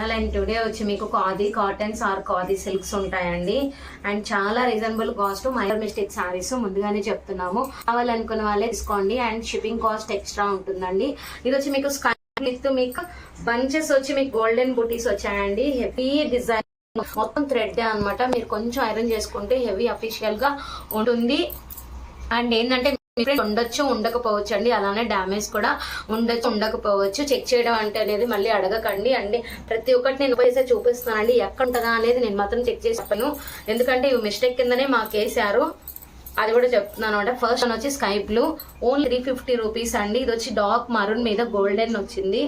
Channel. And today వచ్చి మీకు khadi cottons or khadi silks ఉంటాయండి. అండ్ చాలా reasonable cost minor mistake saris ముందుగానే చెప్తున్నాము. కావాలనుకున్న వాళ్ళే తీసుకోండి. అండ్ షిప్పింగ్ కాస్ట్ ఎక్స్ట్రా ఉంటుందండి. ఇది వచ్చి మీకు స్కై విత్ మీకు బంచెస్ వచ్చి మీకు గోల్డెన్ బూటీస్ వచ్చాయండి. హెవీ డిజైన్ మొత్తం థ్రెడ్ అన్నమాట. మీరు కొంచెం ఐరన్ చేసుకుంటే హెవీ అఫీషియల్ గా ఉంటుంది. అండ్ ఏంటంటే ఉండొచ్చు ఉండకపోవచ్చు అండి, అలానే డ్యామేజ్ కూడా ఉండొచ్చు ఉండకపోవచ్చు. చెక్ చేయడం అంటే అనేది మళ్ళీ అడగకండి అండి. ప్రతి ఒక్కటి నేను ఉపయోగిస్తే చూపిస్తానండి. ఎక్కడ ఉంటుందా అనేది నేను మాత్రం చెక్ చేసి చెప్పాను, ఎందుకంటే ఇవి మిస్టేక్ కిందనే మాకు వేసారు. అది కూడా చెప్తున్నాను అనమాట. ఫస్ట్ వన్ వచ్చి స్కై బ్లూ, ఓన్లీ 350 రూపీస్ అండి. ఇది వచ్చి డార్క్ మరూన్ మీద గోల్డెన్ వచ్చింది.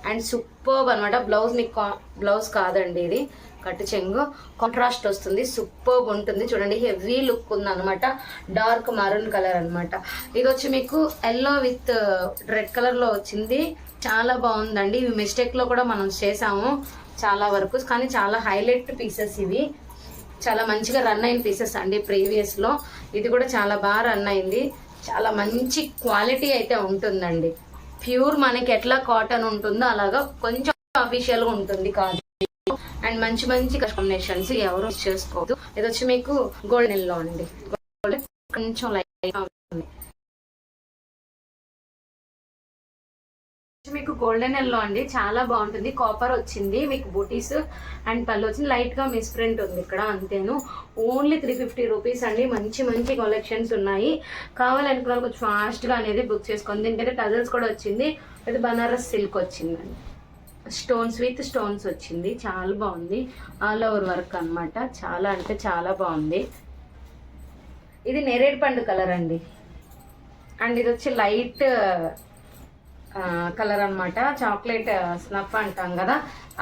అండ్ సూపర్బ్ అనమాట. బ్లౌజ్ మీకు బ్లౌజ్ కాదండి, ఇది కట్టు చెంగు కాంట్రాస్ట్ వస్తుంది. సూపర్బ్ ఉంటుంది చూడండి. హెవీ లుక్ ఉంది అనమాట. డార్క్ మరూన్ కలర్ అనమాట. ఇది వచ్చి మీకు ఎల్లో విత్ రెడ్ కలర్ లో వచ్చింది. చాలా బాగుందండి. ఇవి మిస్టేక్ లో కూడా మనం చేసాము చాలా వరకు, కానీ చాలా హైలైట్ పీసెస్ ఇవి. చాలా మంచిగా రన్ అయిన పీసెస్ అండి ప్రీవియస్ లో. ఇది కూడా చాలా బాగా రన్ అయింది. చాలా మంచి క్వాలిటీ అయితే ఉంటుందండి. ప్యూర్ మనకి ఎట్లా కాటన్ ఉంటుందో అలాగా కొంచెం అఫీషియల్ గా ఉంటుంది కాదు. అండ్ మంచి మంచి కాంబినేషన్స్ ఎవరు చేసుకోవద్దు. ఇది వచ్చి మీకు గోల్డెన్ లో అండి. గోల్డెన్ కొంచెం లైట్ ఉంటుంది. మీకు గోల్డెన్ ఎల్లో అండి, చాలా బాగుంటుంది. కాపర్ వచ్చింది మీకు బూటీస్. అండ్ పళ్ళు వచ్చింది. లైట్ గా మిస్ ప్రింట్ ఉంది ఇక్కడ, అంతేను. ఓన్లీ 350 రూపీస్ అండి. మంచి మంచి కలెక్షన్స్ ఉన్నాయి. కావాలనుకున్న కొంచెం ఫాస్ట్ గా అనేది బుక్ చేసుకోండి. ఎందుకంటే టజల్స్ కూడా వచ్చింది. ఇది బనారస్ సిల్క్ వచ్చిందండి. స్టోన్స్ విత్ స్టోన్స్ వచ్చింది. చాలా బాగుంది. ఆల్ ఓవర్ వర్క్ అనమాట. చాలా అంటే చాలా బాగుంది. ఇది నేరేడు పండు కలర్ అండి. అండ్ ఇది వచ్చి లైట్ కలర్ అనమాట. చాక్లెట్ స్నఫ్ అంటాం కదా,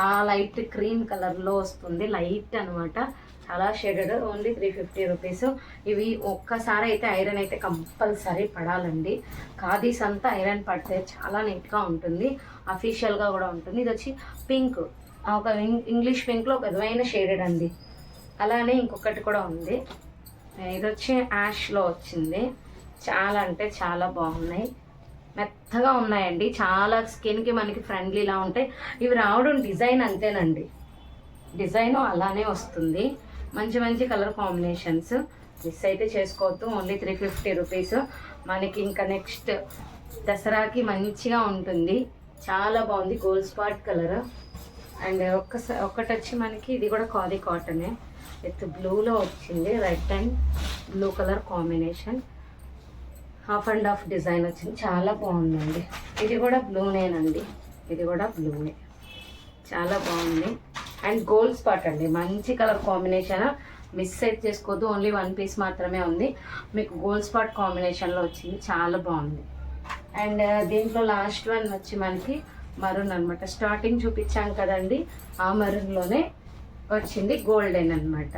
ఆ లైట్ క్రీమ్ కలర్ లో వస్తుంది. లైట్ అనమాట, చాలా షేడెడ్. Only 350 rupees. ఇవి ఒక్కసారి అయితే ఐరన్ అయితే కంపల్సరీ పడాలండి. ఖాదీస్ అంతా ఐరన్ పడితే చాలా నీట్గా ఉంటుంది, అఫీషియల్గా కూడా ఉంటుంది. ఇది వచ్చి పింక్, ఒక ఇంగ్లీష్ పింక్లో ఒక విధమైన షేడెడ్ అండి. అలానే ఇంకొకటి కూడా ఉంది. ఇది వచ్చి యాష్లో వచ్చింది. చాలా అంటే చాలా బాగున్నాయి. మెత్తగా ఉన్నాయండి. చాలా స్కిన్కి మనకి ఫ్రెండ్లీలా ఉంటాయి. ఇవి రావడం డిజైన్ అంతేనండి, డిజైన్ అలానే వస్తుంది. మంచి మంచి కలర్ కాంబినేషన్స్. మిస్ అయితే చేసుకోవద్దు. Only 350 rupees. మనకి ఇంకా నెక్స్ట్ దసరాకి మంచిగా ఉంటుంది. చాలా బాగుంది. Gold spot colour. అండ్ ఒకటి వచ్చి మనకి ఇది కూడా ఖాదీ కాటనే విత్ బ్లూలో వచ్చింది. Red and blue colour combination. Half and half design వచ్చింది. చాలా బాగుందండి. ఇది కూడా బ్లూనేనండి. ఇది కూడా బ్లూనే. చాలా బాగుంది. అండ్ గోల్డ్ స్పాట్ అండి, మంచి కలర్ కాంబినేషన్. మిస్ అయితే చేసుకోవద్దు. ఓన్లీ 1 పీస్ మాత్రమే ఉంది. మీకు గోల్డ్ స్పాట్ కాంబినేషన్లో వచ్చింది. చాలా బాగుంది. అండ్ దీంట్లో లాస్ట్ వన్ వచ్చి మనకి మరూన్ అనమాట. స్టార్టింగ్ చూపించాం కదండి, ఆ మరూన్లోనే వచ్చింది గోల్డెన్ అనమాట.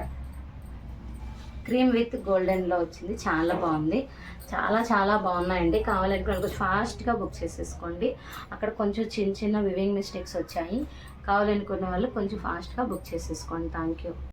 క్రీమ్ విత్ గోల్డెన్లో వచ్చింది. చాలా బాగుంది. చాలా చాలా బాగున్నాయండి. కావాలనుకున్న కొంచెం ఫాస్ట్గా బుక్ చేసేసుకోండి. అక్కడ కొంచెం చిన్న చిన్న వివింగ్ మిస్టేక్స్ వచ్చాయి. కావాలనుకున్న వాళ్ళు కొంచెం ఫాస్ట్గా బుక్ చేసేసుకోండి. Thank you.